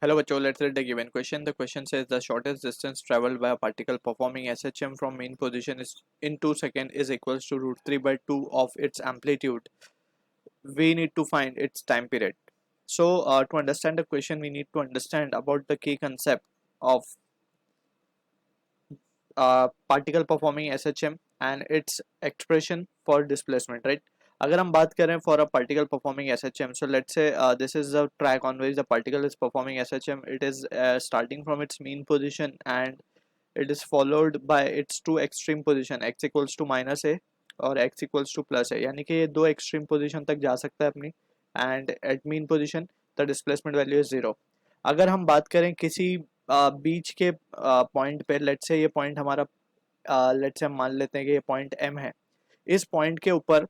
Hello, Bacho. Let's read the given question. The question says the shortest distance traveled by a particle performing SHM from mean position is in 2 seconds is equals to root 3 by 2 of its amplitude. We need to find its time period. So, to understand the question, we need to understand about the key concept of particle performing SHM and its expression for displacement, right? अगर हम बात करें for a particle performing SHM, so let's say this is the track on which the particle is performing SHM. It is starting from its mean position and it is followed by its two extreme position x equals to minus a और x equals to plus a, यानी कि ये दो extreme position तक जा सकता है अपनी, and at mean position the displacement value is 0. अगर हम बात करें किसी बीच के पॉइंट पे, लेट्स से ये पॉइंट हमारा लेट्स से हम मान लेते हैं कि ये पॉइंट m है. इस पॉइंट के ऊपर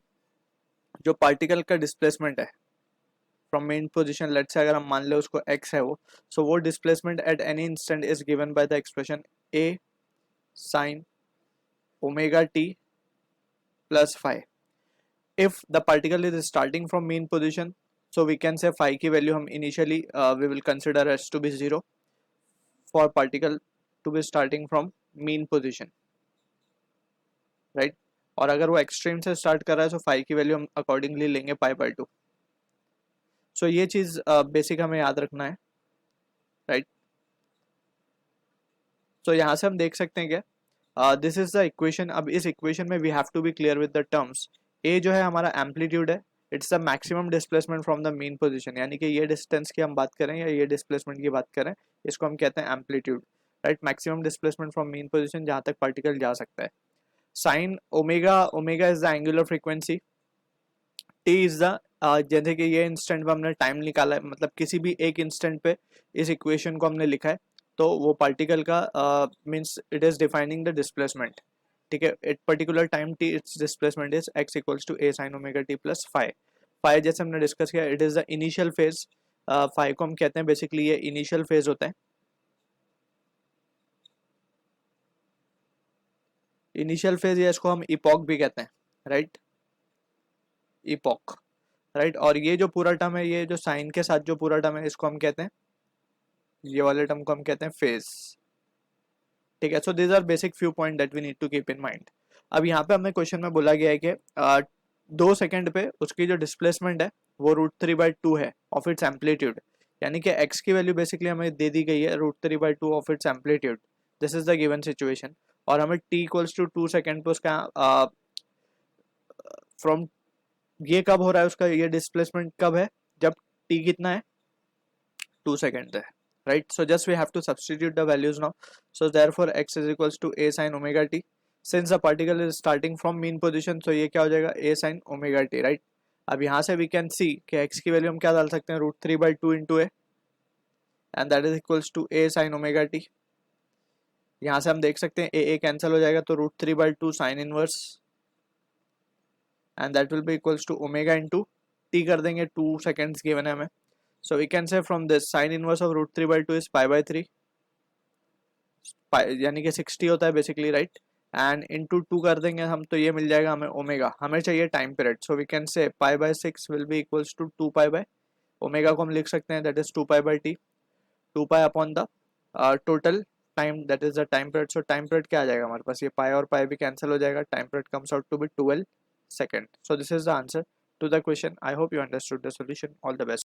जो पार्टिकल का डिस्प्लेसमेंट है from main position, let's say अगर हम मान ले उसको x है वो वो displacement at any instant is given by the expression a sin omega t plus phi. If the particle is starting from mean position, so we can say phi की value हम initially we will consider as to be 0 for particle to be starting from mean position, right? और अगर वो extreme से start कर रहा है तो फाई की वैल्यू हम अकॉर्डिंगली लेंगे पाई बाय 2. सो ये चीज बेसिक हमें याद रखना है, राइट? सो यहाँ से हम देख सकते हैं क्या, दिस इज द इक्वेशन. अब इस इक्वेशन में we have to be clear with the terms. A जो है हमारा एम्पलीट्यूड है, it's the maximum displacement from the mean position, यानी कि ये डिस्टेंस की हम बात करें या ये डिस्प्लेसमेंट की बात करें, इसको हम कहते हैं amplitude, right? Maximum displacement from mean position जहाँ तक पार्टिकल जा सकता है. Sine omega, omega is the angular frequency. T is the जैसे कि ये इंस्टेंट पे हमने टाइम निकाला है, मतलब किसी भी एक इंस्टेंट पे इस इक्वेशन को हमने लिखा है, तो वो पार्टिकल का means it is defining the displacement. ठीक है, at particular time T its displacement is x equals to a sin omega t plus phi. Phi जैसे हमने डिस्कस किया, it is the initial phase. Phi को हम कहते हैं बेसिकली ये इनिशियल फेज होता है. इनिशियल फेज या इसको हम इपॉक भी कहते हैं, राइट? Epoch, right? और ये जो पूरा टर्म है, ये जो साइन के साथ जो पूरा टर्म है, इसको हम कहते हैं, ये वाले टर्म को हम कहते हैं फेज. ठीक है, so this are basic few point that we need to keep in mind. अब यहाँ पे हमें क्वेश्चन में बोला गया है कि 2 सेकंड पे उसकी जो डिस्प्लेसमेंट है वो रूट 3 बाई 2 है ऑफ इट्स एम्पलीट्यूड, यानी कि x की वैल्यू बेसिकली हमें दे दी गई है root 3 by 2 of its amplitude. This is the given situation. और हमें t इक्वल्स टू 2 सेकंड पे उसका फ्रॉम ये कब हो रहा है, उसका ये डिस्प्लेसमेंट कब है, जब t कितना है, 2 सेकंड है, right? So just we have to substitute the values now. So therefore x is equals to a sin omega t. Since the particle is starting from mean position, so ये क्या हो जाएगा, a sin omega t, right? अब यहाँ से we can see कि x की value हम क्या डाल सकते हैं, root 3 by 2 into a, and that is equals to a sin omega t. यहाँ से हम देख सकते हैं a कैंसिल हो जाएगा, तो root 3 by 2 sine inverse, and that will be equals to omega into t कर देंगे, 2 सेकेंड्स गिवन है हमें. So we can say from this sin inverse of root 3 by 2 is pi by 3, यानी कि 60 होता है बेसिकली, राइट? एंड इंटू 2 कर देंगे हम, तो ये मिल जाएगा हमें ओमेगा. हमें चाहिए time period, so we can say pi by 6 will be equals to 2 pi by omega को हम लिख सकते हैं, that is 2 pi by T, 2 pi upon the total time, that is the time period. So time period क्या आ जाएगा हमारे पास, ये पाई और पाई भी कैंसिल हो जाएगा, time period comes out to be 12 second. So this is the answer to the question. I hope you understood the solution. All the best.